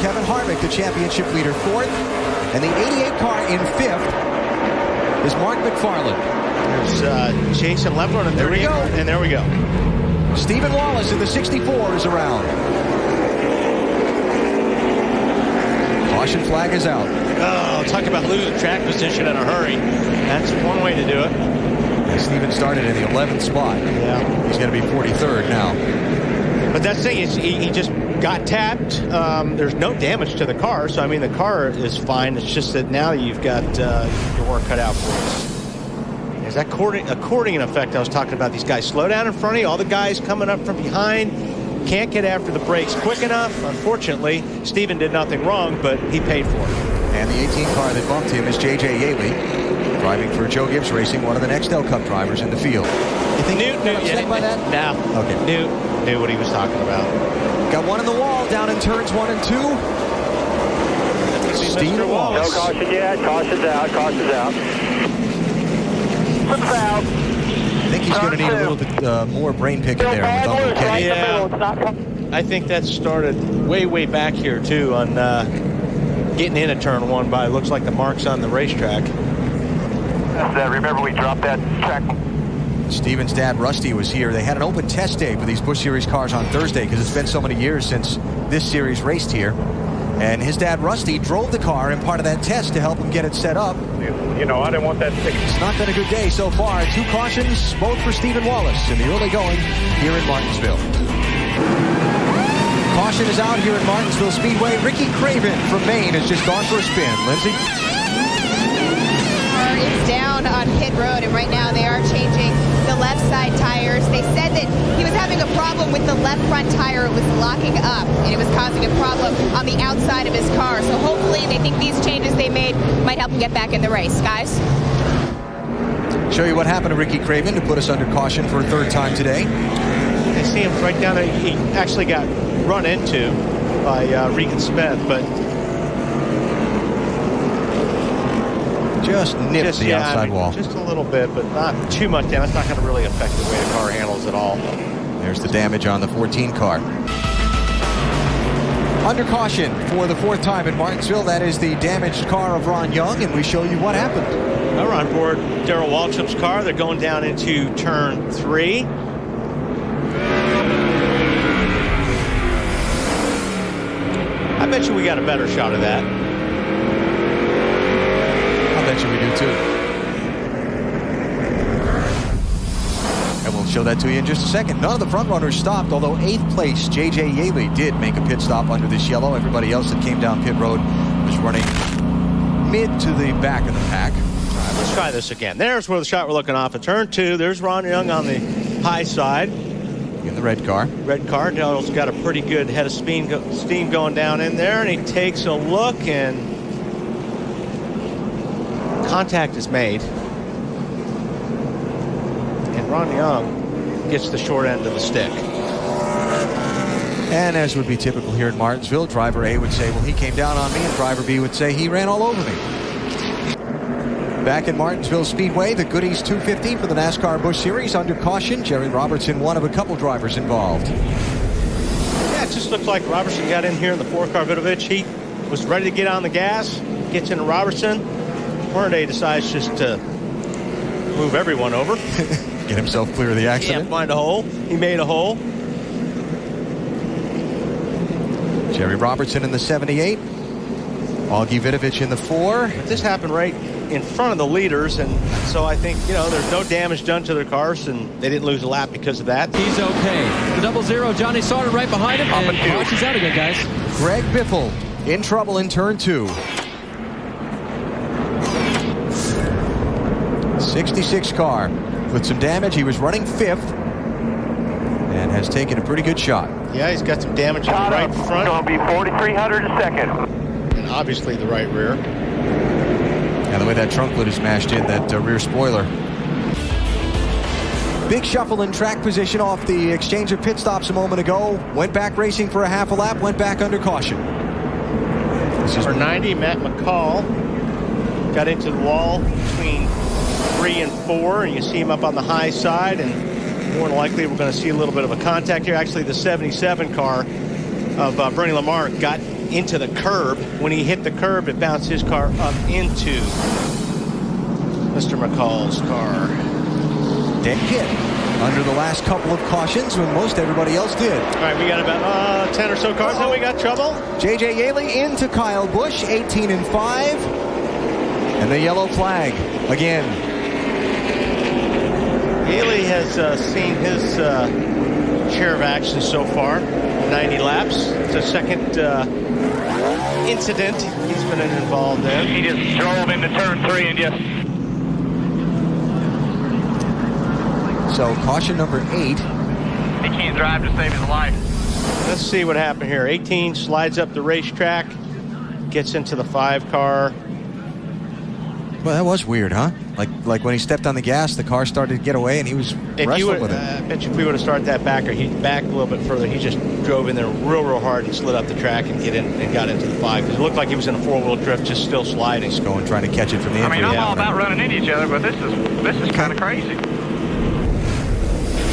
Kevin Harvick, the championship leader, fourth. And the 88 car in fifth is Mark McFarland. There's Jason Leffler in the 38. And there we go. Stephen Wallace in the 64 is around. Caution flag is out. Oh, talk about losing track position in a hurry. That's one way to do it. And Stephen started in the 11th spot. Yeah. He's going to be 43rd now. But that's the thing is he just got tapped. There's no damage to the car. So, I mean, the car is fine. It's just that now you've got your work cut out for us. Is that according in effect I was talking about? These guys slow down in front of you. All the guys coming up from behind can't get after the brakes quick enough. Unfortunately, Stephen did nothing wrong, but he paid for it. And the 18 car that bumped him is J.J. Yaley, driving for Joe Gibbs Racing, one of the Nextel Cup drivers in the field. You think Knew by that? No. Okay. Knew what he was talking about. Got one in the wall down in turns 1 and 2. Steve Wallace. No caution yet. Caution's out. Caution's out. Slips out. I think he's going to need a little bit more brain picking there with Uncle Kenny. Yeah. I think that started way back here, too, on getting in a turn 1 by, looks like the marks on the racetrack. Remember, we dropped that track. Steven's dad, Rusty, was here. They had an open test day for these Busch Series cars on Thursday because it's been so many years since this series raced here. And his dad, Rusty, drove the car in part of that test to help him get it set up. You know, I didn't want that stick. It's not been a good day so far. 2 cautions, both for Stephen Wallace in the early going here in Martinsville. Caution is out here at Martinsville Speedway. Ricky Craven from Maine has just gone for a spin. Lindsay? Car is down on pit road, and right now they are changing the left side tires. They said that he was having a problem with the left front tire. It was locking up, and it was causing a problem on the outside of his car. So hopefully they think these changes they made might help him get back in the race. Guys? Show you what happened to Ricky Craven to put us under caution for a 3rd time today. I see him right down there. He actually got run into by Regan Smith, but just nipped the outside wall. Just a little bit, but not too much down. It's not going to really affect the way the car handles at all. There's the damage on the 14 car. Under caution for the 4th time in Martinsville. That is the damaged car of Ron Young, and we show you what happened. Now we're on board Darrell Waltrip's car. They're going down into turn 3. I bet you we got a better shot of that. I bet you we do too. And we'll show that to you in just a second. None of the front runners stopped, although 8th place J.J. Yaley did make a pit stop under this yellow. Everybody else that came down pit road was running mid to the back of the pack. All right, let's try this again. There's where the shot we're looking off at turn 2. There's Ron Young on the high side. In the red car. Red car. Darrell's got a pretty good head of steam going down in there, and he takes a look, and contact is made. And Ron Young gets the short end of the stick. And as would be typical here in Martinsville, driver A would say, well, he came down on me, and driver B would say, he ran all over me. Back in Martinsville Speedway, the Goody's 250 for the NASCAR Busch Series under caution. Jerry Robertson, one of a couple drivers involved. Yeah, it just looked like Robertson got in here in the 4-car Vidovich. He was ready to get on the gas, gets into Robertson. Hornaday decides just to move everyone over. Get himself clear of the accident. Can't find a hole. He made a hole. Jerry Robertson in the 78. Augie Vidovich in the 4. But this happened right in front of the leaders, and so I think, you know, there's no damage done to their cars, and they didn't lose a lap because of that. He's okay. The 0-0, Johnny Sauter right behind him, and caution's out again, guys. Greg Biffle in trouble in turn 2. 66 car with some damage. He was running 5th and has taken a pretty good shot. Yeah, he's got some damage in the right front. It's going to be 4,300 a second. And obviously the right rear. And the way that trunk lid is smashed in, that rear spoiler. Big shuffle in track position off the exchange of pit stops a moment ago. Went back racing for a half a lap, went back under caution. This is for 90, Matt McCall got into the wall between 3 and 4, and you see him up on the high side, and more than likely we're going to see a little bit of a contact here. Actually, the 77 car of Bernie Lamar got into the curb. When he hit the curb, it bounced his car up into Mr. McCall's car. Dead hit under the last couple of cautions when most everybody else did. All right, we got about 10 or so cars, and we got trouble. J.J. Yaley into Kyle Busch, 18 and 5. And the yellow flag again. Yaley has seen his share of action so far, 90 laps. It's a second incident he's been involved in. He just drove into turn 3 and just... So caution number 8. He can't drive to save his life. Let's see what happened here. 18 slides up the racetrack, gets into the 5 car. Well, that was weird, huh? Like when he stepped on the gas, the car started to get away, and he was wrestling with it. I bet you if we would have started that back, or he'd back a little bit further, he just drove in there real hard and slid up the track and got into the 5. Because it looked like he was in a 4-wheel drift, just still sliding. Just going, trying to catch it from the entry. I mean, I'm all about running into each other, but this is kind of crazy.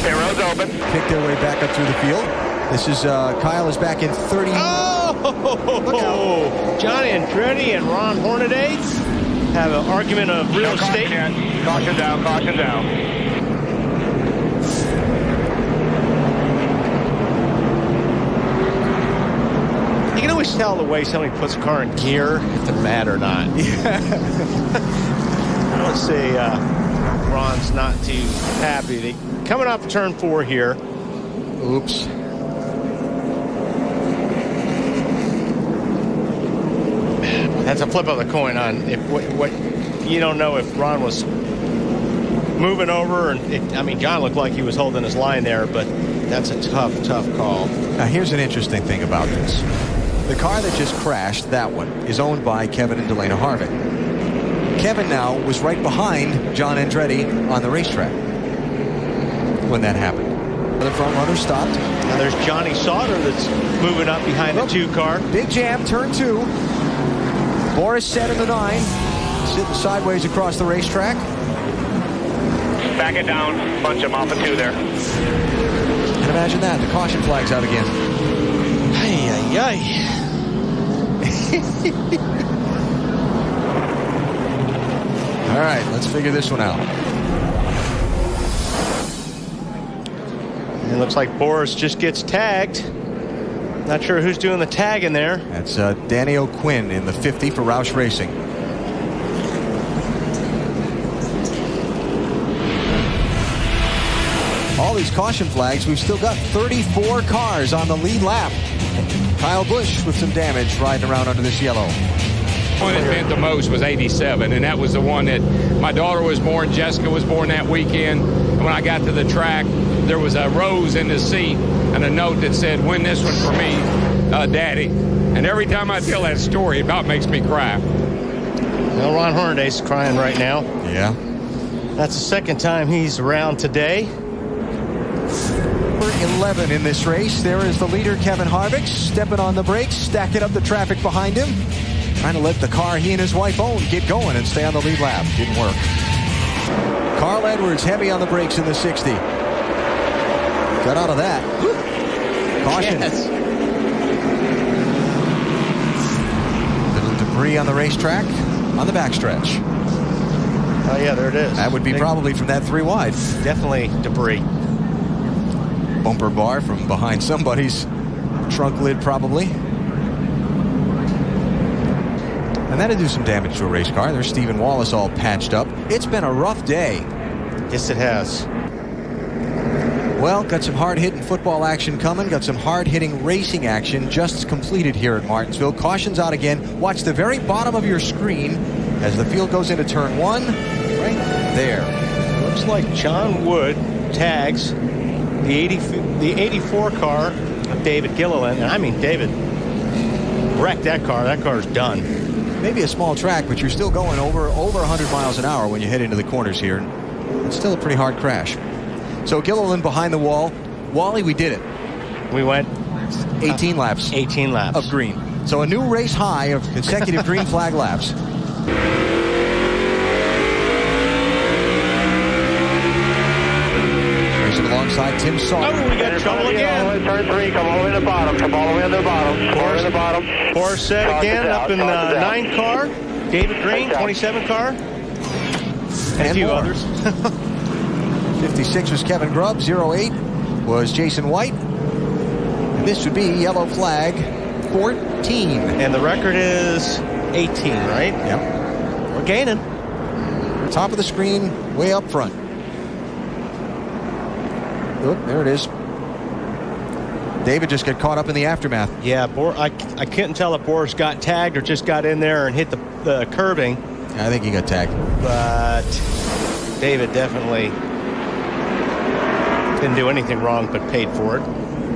Okay, road's open. Pick their way back up through the field. This is Kyle is back in 30. Oh! Johnny Andretti and Ron Hornaday have an argument of real estate. Caution down, caution down. You can always tell the way somebody puts a car in gear if they're mad or not. Let's say Ron's not too happy. Coming off turn 4 here. Oops. That's a flip of the coin on if what you don't know if Ron was moving over, and I mean John looked like he was holding his line there, but that's a tough call. Now here's an interesting thing about this. The car that just crashed, that one, is owned by Kevin and Delana Harvick. Kevin now was right behind John Andretti on the racetrack when that happened. The front runner stopped. Now there's Johnny Sauter that's moving up behind the 2 car. Big jam, turn 2. Boris set in the 9, sitting sideways across the racetrack. Back it down, bunch them off of 2 there. And imagine that, the caution flag's out again. Ay. All right, let's figure this one out. It looks like Boris just gets tagged. Not sure who's doing the tag in there. That's Danny O'Quinn in the 50 for Roush Racing. All these caution flags, we've still got 34 cars on the lead lap. Kyle Busch with some damage riding around under this yellow. The one that meant the most was 87, and that was the one that my daughter was born, Jessica was born that weekend. And when I got to the track, there was a rose in the seat and a note that said, "Win this one for me, Daddy." And every time I tell that story, it about makes me cry. Well, Ron Hornaday's crying right now. Yeah. That's the second time he's around today. Number 11 in this race. There is the leader, Kevin Harvick, stepping on the brakes, stacking up the traffic behind him, trying to let the car he and his wife own get going and stay on the lead lap. Didn't work. Carl Edwards heavy on the brakes in the 60. Got out of that. Caution. Yes. Little debris on the racetrack on the backstretch. Oh, yeah, there it is. That would be probably from that 3 wide. Definitely debris. Bumper bar from behind somebody's trunk lid, probably. And that'd do some damage to a race car. There's Stephen Wallace all patched up. It's been a rough day. Yes, it has. Well, got some hard-hitting football action coming. Got some hard-hitting racing action just completed here at Martinsville. Caution's out again. Watch the very bottom of your screen as the field goes into turn 1. Right there. Looks like John Wood tags the 84 car of David Gilliland. And I mean, David wrecked that car. That car's done. Maybe a small track, but you're still going over 100 miles an hour when you head into the corners here. It's still a pretty hard crash. So Gilliland behind the wall. Wally, we did it. We went 18 laps. 18 laps. Of green. So a new race high of consecutive green flag laps. Racing alongside outside Tim Sauter. Oh, we got trouble again. Turn 3, come all the way to the bottom. Come all the way to the bottom. Come all the way to the bottom. Forset again up in 9 car. David Green, 27 car. And a few more. others. 56 was Kevin Grubb. 08 was Jason White. And this would be yellow flag 14. And the record is 18, right? Yep. We're gaining. Top of the screen, way up front. Look, there it is. David just got caught up in the aftermath. Yeah, I couldn't tell if Boris got tagged or just got in there and hit the curbing. I think he got tagged. But David definitely didn't do anything wrong but paid for it.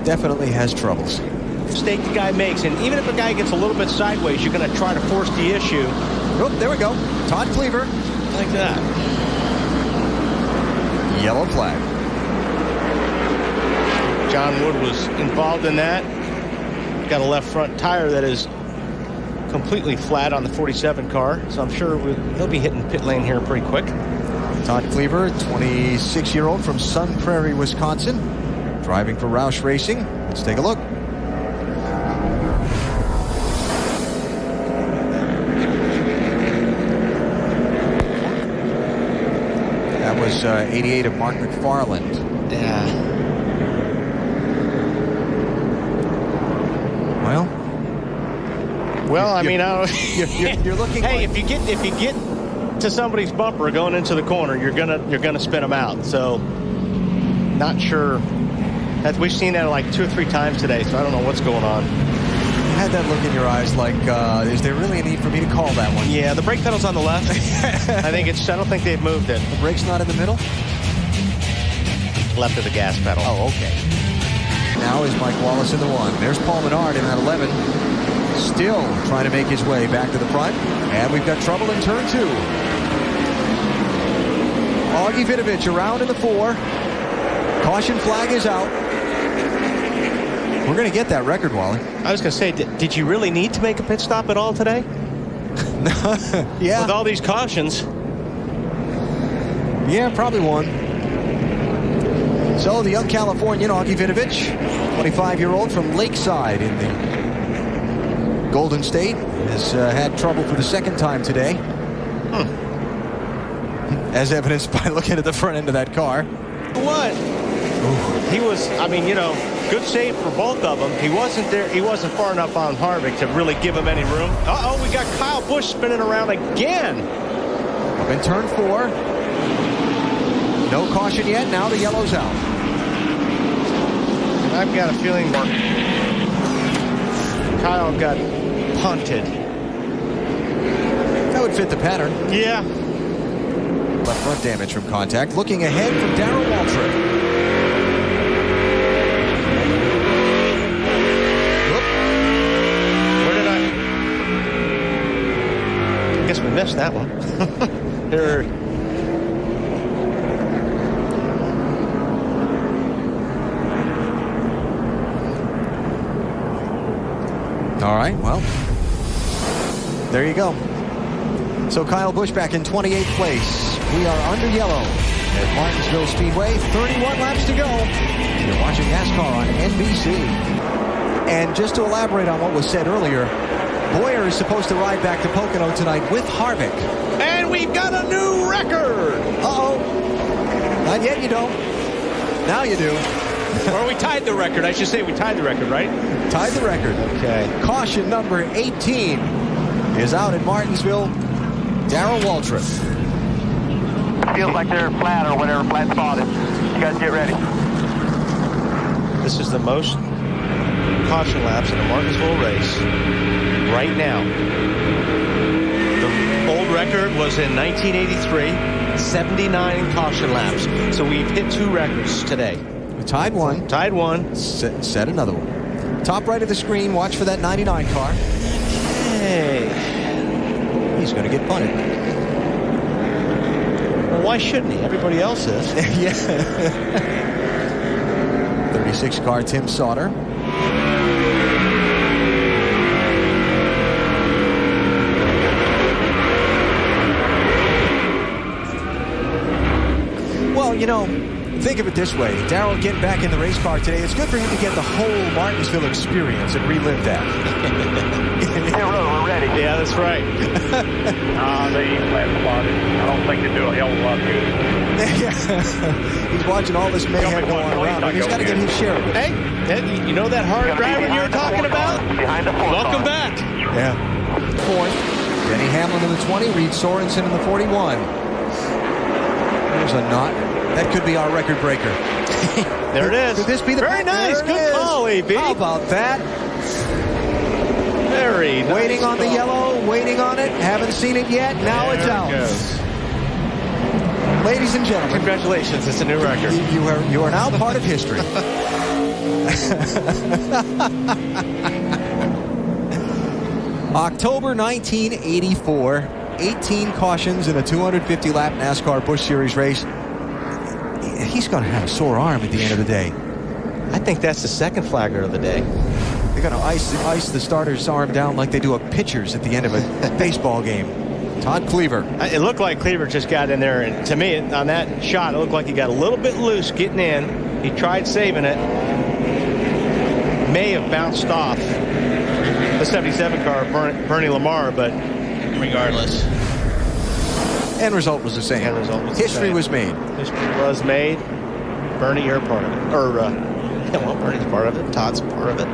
Definitely has troubles. Mistake the guy makes, and even if a guy gets a little bit sideways, you're going to try to force the issue. Oh, there we go. Todd Cleaver. Like that. Yellow flag. John Wood was involved in that. Got a left front tire that is completely flat on the 47 car, so I'm sure he'll be hitting pit lane here pretty quick. Todd Cleaver, 26-year-old from Sun Prairie, Wisconsin, driving for Roush Racing. Let's take a look. That was 88 of Mark McFarland. Yeah. Well, I mean, you're looking. Hey, like, if you get to somebody's bumper going into the corner, you're gonna spin them out. So, not sure. We've seen that like 2 or 3 times today. So I don't know what's going on. You had that look in your eyes, like, is there really a need for me to call that one? Yeah, the brake pedal's on the left. I don't think they've moved it. The brake's not in the middle. Left of the gas pedal. Oh, okay. Now is Mike Wallace in the 1. There's Paul Menard in that 11. Still trying to make his way back to the front. And we've got trouble in turn 2. Augie Vidovich around in the 4. Caution flag is out. We're going to get that record, Wally. I was going to say, did you really need to make a pit stop at all today? Yeah. With all these cautions. Yeah, probably one. So the young Californian, Augie Vidovich, 25-year-old from Lakeside in the Golden State, has had trouble for the second time today. As evidenced by looking at the front end of that car. What? Ooh. He was, I mean, good save for both of them. He wasn't there. He wasn't far enough on Harvick to really give him any room. Uh-oh, we got Kyle Busch spinning around again. Up in turn 4. No caution yet. Now the yellow's out. I've got a feeling Kyle got punted. That would fit the pattern. Yeah. Left front damage from contact. Looking ahead from Darrell Waltrip. Where did I guess we missed that one. Here. All right, well, there you go. So Kyle Busch back in 28th place. We are under yellow at Martinsville Speedway. 31 laps to go. You're watching NASCAR on NBC. And just to elaborate on what was said earlier, Boyer is supposed to ride back to Pocono tonight with Harvick. And we've got a new record. Uh-oh. Not yet, you don't. Now you do. Or we tied the record. I should say we tied the record, right? Tied the record. Okay. Caution number 18 is out at Martinsville. Darrell Waltrip. Feels like they're flat or whatever, flat spotted. You guys get ready. This is the most caution laps in a Martinsville race right now. The old record was in 1983, 79 caution laps. So we've hit 2 records today. We tied one. Tied one. Set another one. Top right of the screen, watch for that 99 car. Hey. He's going to get punted. Well, why shouldn't he? Everybody else is. Yeah. 36 car, Tim Sauter. Well, think of it this way. Darrell getting back in the race car today, it's good for him to get the whole Martinsville experience and relive that. Hey, Ro, we're ready. Yeah, that's right. They flat spotted. I don't think they do a hell of a lot good. He's watching all this mayhem going around, and he's got to get his share of it. Hey, you know that hard driver you were talking about? Behind the fourth Welcome car. back. Yeah. Fourth, Denny Hamlin in the 20, Reed Sorensen in the 41. There's a knot. That could be our record breaker. There it is. Could this be the Very nice. There it Good is. call, AB. How about that? Very nice. Waiting on the call. yellow, waiting on it. Haven't seen it yet. Now There it's out. it goes. Ladies and gentlemen, Congratulations. It's a new record. you are now part of history. October 1984, 18 cautions in a 250-lap NASCAR Busch Series race. He's going to have a sore arm at the end of the day. I think that's the second flagger of the day. They're going to ice the starter's arm down like they do a pitcher's at the end of a baseball game. Todd Cleaver. It looked like Cleaver just got in there, and to me, on that shot, it looked like he got a little bit loose getting in. He tried saving it. May have bounced off the 77 car, Bernie Lamar, but regardless. End result was the same. End result was the History same. was made. History was made. Bernie, you're part of it. Or, well, Bernie's part of it. Todd's part of it.